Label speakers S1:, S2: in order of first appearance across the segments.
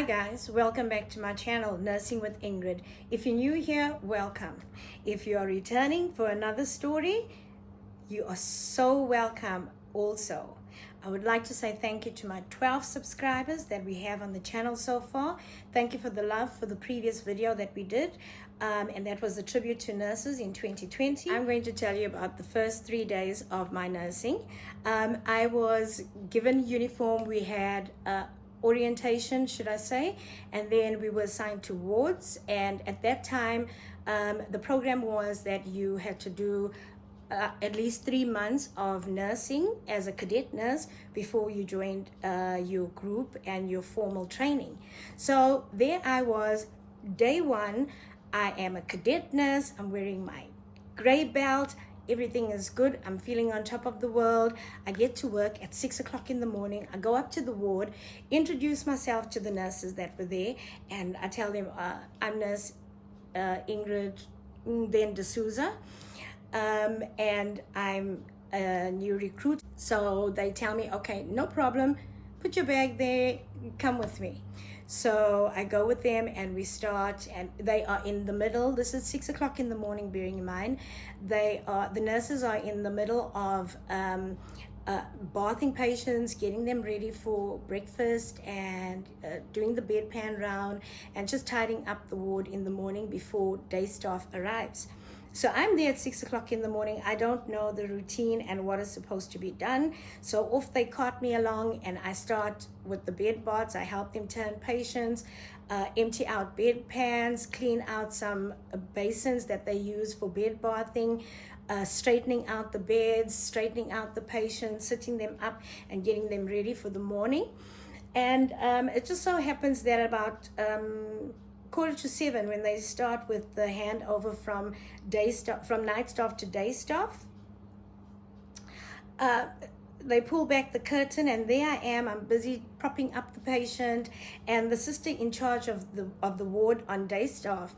S1: guys, welcome back to my channel, Nursing with Ingrid. If you're new here, welcome. If you are returning for another story, you are so welcome also. I would like to say thank you to my 12 subscribers that we have on the channel so far. Thank you for the love for the previous video that we did. And that was a tribute to nurses in 2020. I'm going to tell you about the first 3 days of my nursing. I was given uniform. We had orientation, should I say, and then we were assigned to wards. And at that time, the program was that you had to do at least 3 months of nursing as a cadet nurse before you joined your group and your formal training. So there I was, day one. I am a cadet nurse. I'm wearing my gray belt. Everything is good. I'm feeling on top of the world. I get to work at 6 o'clock in the morning. I go up to the ward, introduce myself to the nurses that were there, and I tell them I'm nurse Ingrid then D'Souza, and I'm a new recruit. So they tell me, okay, no problem, put your bag there, come with me. So I go with them and we start, and they are in the middle. This is 6 o'clock in the morning, bearing in mind. The nurses are in the middle of bathing patients, getting them ready for breakfast, and doing the bedpan round, and just tidying up the ward in the morning before day staff arrives. So I'm there at 6 o'clock in the morning. I don't know the routine and what is supposed to be done. So off they cart me along, and I start with the bed baths. I help them turn patients, empty out bed pans, clean out some basins that they use for bed bathing, straightening out the beds, straightening out the patients, sitting them up and getting them ready for the morning. And it just so happens that about 6:45, when they start with the handover from night staff to day staff, they pull back the curtain, and there I am. I'm busy propping up the patient, and the sister in charge of the ward on day staff,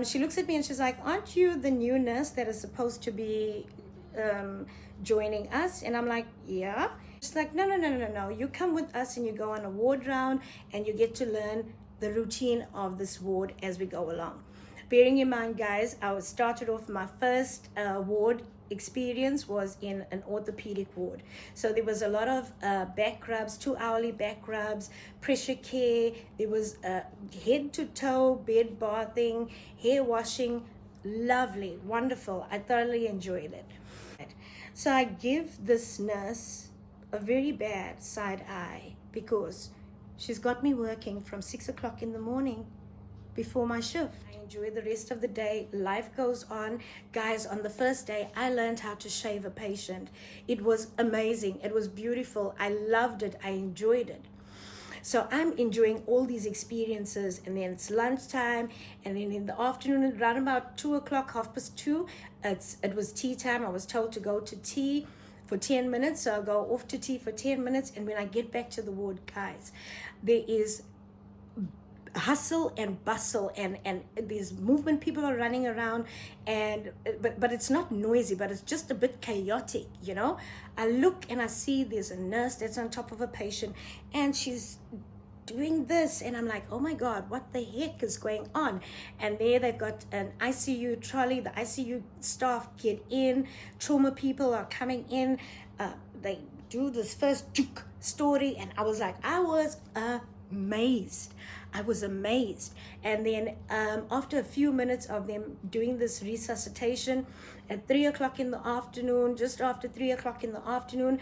S1: she looks at me and she's like, "Aren't you the new nurse that is supposed to be joining us?" And I'm like, "Yeah." She's like, No. You come with us and you go on a ward round, and you get to learn the routine of this ward as we go along. Bearing in mind, guys, I started off, my first ward experience was in an orthopedic ward. So there was a lot of back rubs, 2-hourly back rubs, pressure care. There was head to toe bed bathing, hair washing. Lovely, wonderful. I thoroughly enjoyed it. So I give this nurse a very bad side eye, because she's got me working from 6 o'clock in the morning before my shift. I enjoy the rest of the day. Life goes on. Guys, on the first day, I learned how to shave a patient. It was amazing. It was beautiful. I loved it. I enjoyed it. So I'm enjoying all these experiences, and then it's lunchtime, and then in the afternoon, around about 2 o'clock, 2:30, it was tea time. I was told to go to tea for 10 minutes, so I'll go off to tea for 10 minutes, and when I get back to the ward, guys, there is hustle and bustle, and there's movement. People are running around, and but it's not noisy, but it's just a bit chaotic, you know. I look and I see there's a nurse that's on top of a patient, and she's doing this, and I'm like, oh my God, what the heck is going on? And there they've got an ICU trolley. The ICU staff get in, trauma people are coming in, they do this first story, and I was amazed. And then after a few minutes of them doing this resuscitation, at 3 o'clock in the afternoon, just after 3 o'clock in the afternoon,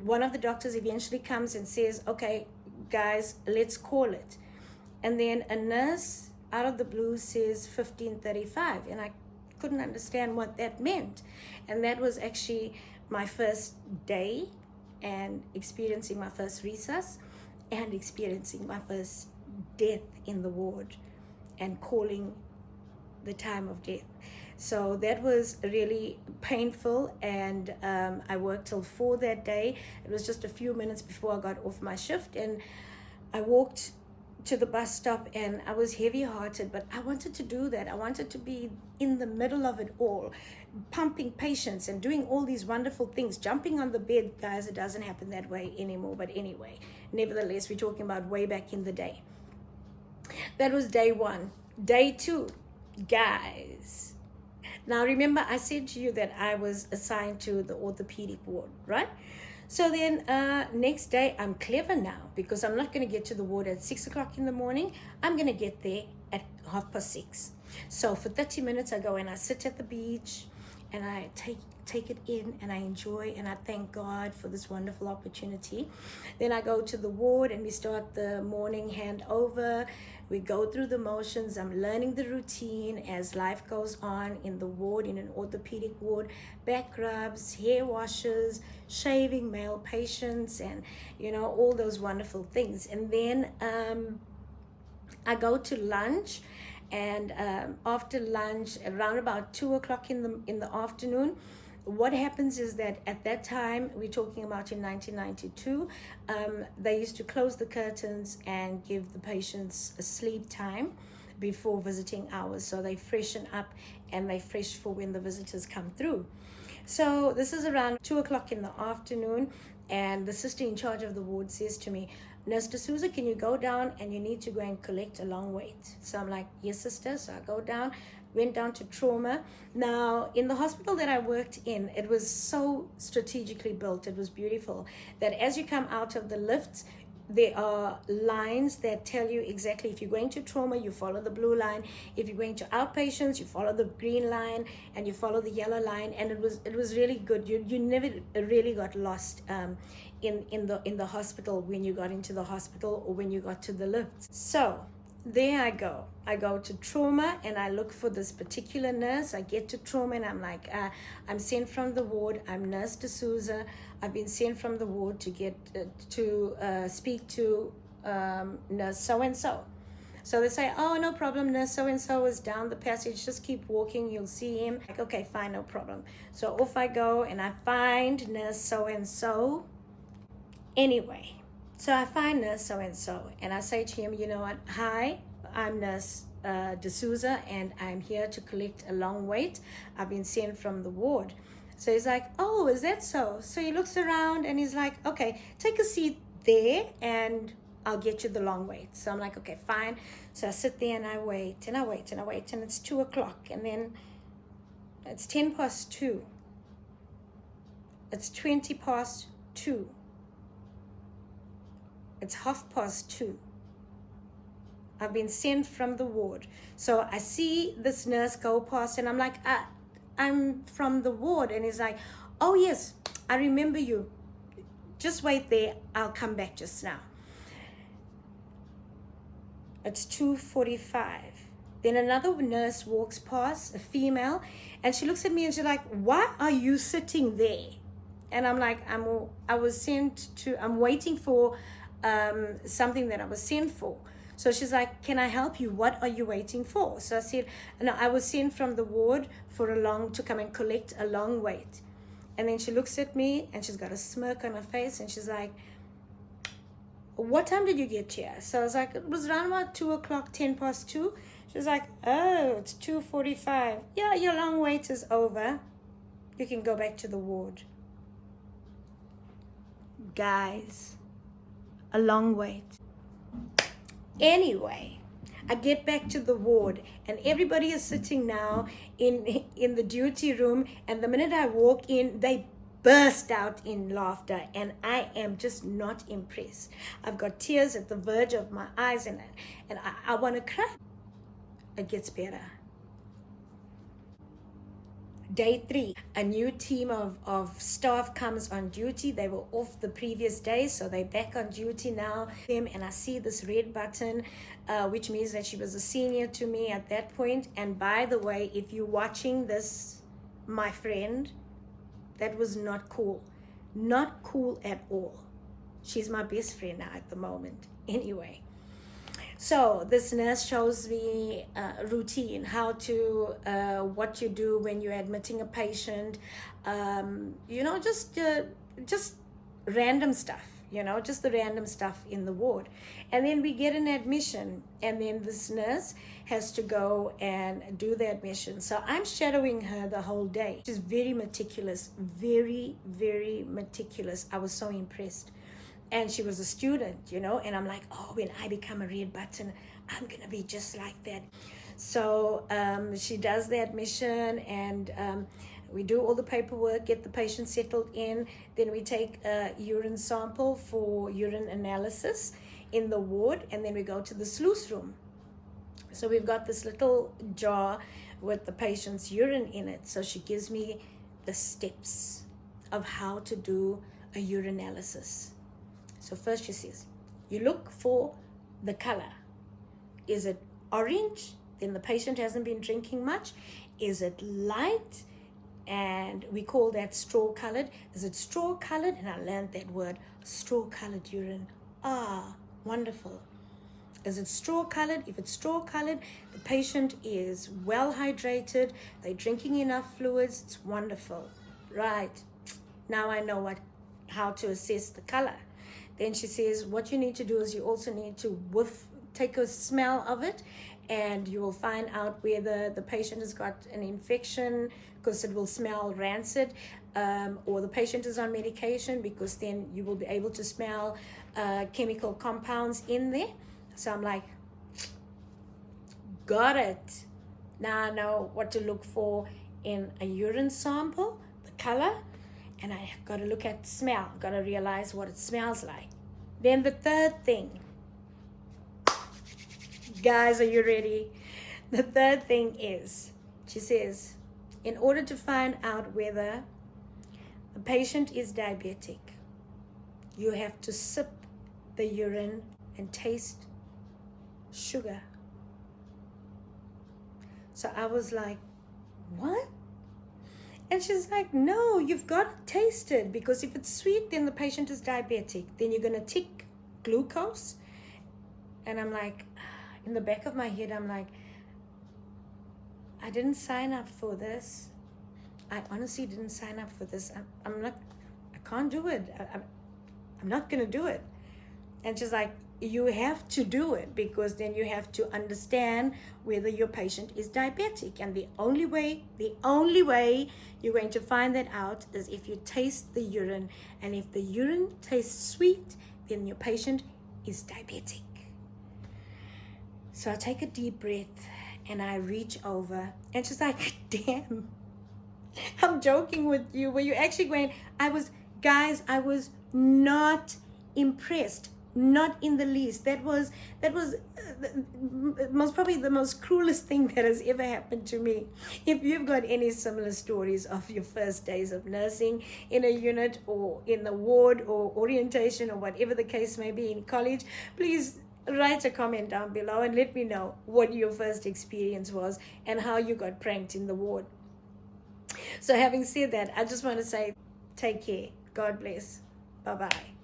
S1: one of the doctors eventually comes and says, okay, guys, let's call it. And then a nurse out of the blue says 15:35, and I couldn't understand what that meant. And that was actually my first day, and experiencing my first resus, and experiencing my first death in the ward, and calling the time of death. So that was really painful, and I worked till 4 that day. It was just a few minutes before I got off my shift, and I walked to the bus stop, and I was heavy-hearted, but I wanted to do that. I wanted to be in the middle of it all, pumping patients and doing all these wonderful things, jumping on the bed. Guys, it doesn't happen that way anymore, but anyway, nevertheless, we're talking about way back in the day. That was day one. Day two, guys. Now remember, I said to you that I was assigned to the orthopedic ward, right? So then next day, I'm clever now because I'm not going to get to the ward at 6 o'clock in the morning. I'm going to get there at 6:30. So for 30 minutes, I go and I sit at the beach and I take it in and I enjoy and I thank God for this wonderful opportunity. Then I go to the ward and we start the morning handover. We go through the motions. I'm learning the routine as life goes on in the ward, in an orthopedic ward. Back rubs, hair washes, shaving male patients, and all those wonderful things. And then I go to lunch, and after lunch, around about 2 o'clock in the afternoon, what happens is that at that time, we're talking about in 1992, they used to close the curtains and give the patients a sleep time before visiting hours, so they freshen up and they fresh for when the visitors come through. So this is around 2 o'clock in the afternoon, and the sister in charge of the ward says to me, Nurse D'Souza, can you go down and you need to go and collect a long weight? So I'm like, yes, sister. So I go down, went down to trauma. Now, in the hospital that I worked in, it was so strategically built. It was beautiful that as you come out of the lifts, there are lines that tell you exactly if you're going to trauma, you follow the blue line. If you're going to outpatients, you follow the green line and you follow the yellow line. And it was really good. You never really got lost in the hospital when you got into the hospital or when you got to the lifts. So there I go. I go to trauma and I look for this particular nurse. I get to trauma and I'm like, I'm sent from the ward. I'm Nurse D'Souza. I've been sent from the ward to get to speak to nurse so-and-so. So they say, oh, no problem, nurse so-and-so is down the passage. Just keep walking, you'll see him. Like, okay, fine, no problem. So off I go and I find nurse so-and-so. Anyway, so I find nurse so-and-so and I say to him, you know what, hi, I'm Nurse D'Souza and I'm here to collect a long weight. I've been sent from the ward. So he's like, oh, is that so? So he looks around and he's like, okay, take a seat there and I'll get you the long weight. So I'm like, okay, fine. So I sit there and I wait and I wait and I wait and it's 2 o'clock and then it's 10 past 2. It's 20 past 2. It's 2:30. I've been sent from the ward. So I see this nurse go past and I'm like, I'm from the ward. And he's like, oh yes, I remember you. Just wait there. I'll come back just now. It's 2:45. Then another nurse walks past, a female, and she looks at me and she's like, why are you sitting there? And I'm like, I'm waiting for something that I was sent for. So she's like, can I help you? What are you waiting for? So I said, no, I was sent from the ward to come and collect a long weight. And then she looks at me and she's got a smirk on her face and she's like, what time did you get here? So I was like, it was around about 2 o'clock, 10 past 2. She was like, oh, it's 2:45. Yeah, your long wait is over. You can go back to the ward. Guys, a long wait. Anyway, I get back to the ward and everybody is sitting now in the duty room, and the minute I walk in, they burst out in laughter and I am just not impressed. I've got tears at the verge of my eyes and I want to cry. It gets better. Day 3, a new team of staff comes on duty. They were off the previous day, so they're back on duty now. And I see this red button, which means that she was a senior to me at that point. And by the way, if you're watching this, my friend, that was not cool. Not cool at all. She's my best friend now at the moment. Anyway. So this nurse shows me a routine, how to, what you do when you're admitting a patient, just random stuff, just the random stuff in the ward. And then we get an admission, and then this nurse has to go and do the admission. So I'm shadowing her the whole day. She's very meticulous, very, very meticulous. I was so impressed. And she was a student, and I'm like, oh, when I become a red button, I'm going to be just like that. So she does the admission, and we do all the paperwork, get the patient settled in. Then we take a urine sample for urine analysis in the ward, and then we go to the sluice room. So we've got this little jar with the patient's urine in it. So she gives me the steps of how to do a urinalysis. So first she says, you look for the color. Is it orange? Then the patient hasn't been drinking much. Is it light? And we call that straw colored. Is it straw colored? And I learned that word, straw colored urine. Ah, wonderful. Is it straw colored? If it's straw colored, the patient is well hydrated. They're drinking enough fluids. It's wonderful. Right. Now I know how to assess the color. Then she says, what you need to do is you also need to take a smell of it, and you will find out whether the patient has got an infection, because it will smell rancid, or the patient is on medication, because then you will be able to smell chemical compounds in there. So I'm like, got it. Now I know what to look for in a urine sample, the color, and I got to look at smell. Got to realize what it smells like. Then the third thing, guys, are you ready? The third thing is, she says, in order to find out whether the patient is diabetic, you have to sip the urine and taste sugar. So I was like, what? And she's like, no, you've got to taste it, because if it's sweet, then the patient is diabetic. Then you're going to tick glucose. And I'm like, in the back of my head, I'm like, I didn't sign up for this. I honestly didn't sign up for this. I can't do it. I'm not going to do it. And she's like, you have to do it, because then you have to understand whether your patient is diabetic. And the only way you're going to find that out is if you taste the urine. And if the urine tastes sweet, then your patient is diabetic. So I take a deep breath and I reach over, and she's like, damn, I'm joking with you. Were you actually going? I was not impressed. Not in the least. That was probably the most cruelest thing that has ever happened to me. If you've got any similar stories of your first days of nursing in a unit or in the ward or orientation or whatever the case may be in college, please write a comment down below and let me know what your first experience was and how you got pranked in the ward. So having said that, I just want to say, take care. God bless. Bye-bye.